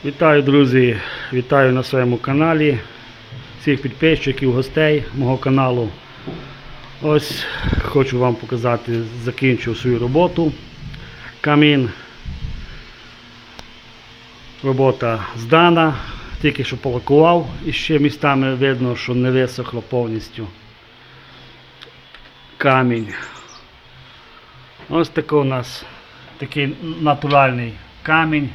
Вітаю, друзі! Вітаю на своєму каналі всіх підписчиків, гостей мого каналу. Ось хочу вам показати, закінчив свою роботу. Камін. Робота здана, тільки що полакував і ще містами видно, що не висохло повністю камінь. Ось такий у нас такий натуральний камінь.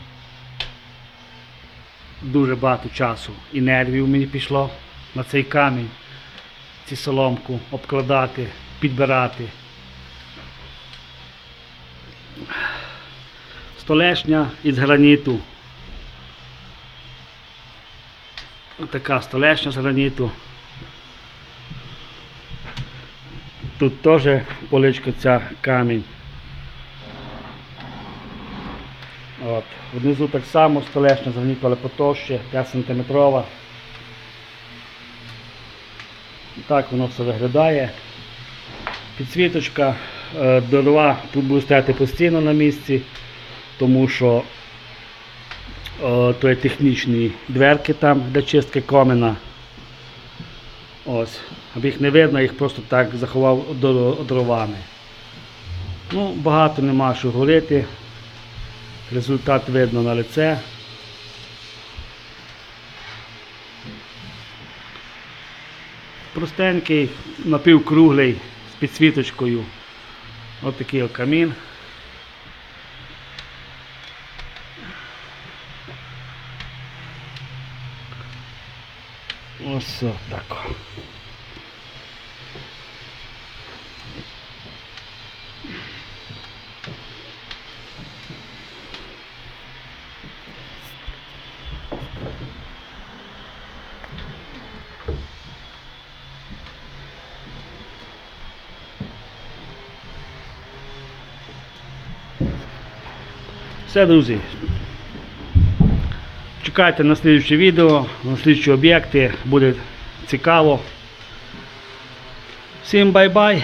Дуже багато часу і нервів мені пішло на цей камінь, цю соломку обкладати, підбирати. Столешня із граніту. Ось така столешня з граніту. Тут теж поличка ця камінь. От. Внизу так само столешня з граніту, але потовще, 5 см. Так воно все виглядає. Підсвіточка, дрова тут буде стояти постійно на місці, тому що то є технічні дверки там для чистки комина. Ось. Аби їх не видно, їх просто так заховав дровами. Ну, багато нема що говорити. Результат видно на лице. Простенький, напівкруглий, з підсвіточкою. Ось такий камін. Ось так. Все, друзі. Чекайте на слідче відео, на слідчі об'єкти, буде цікаво. Всім бай-бай!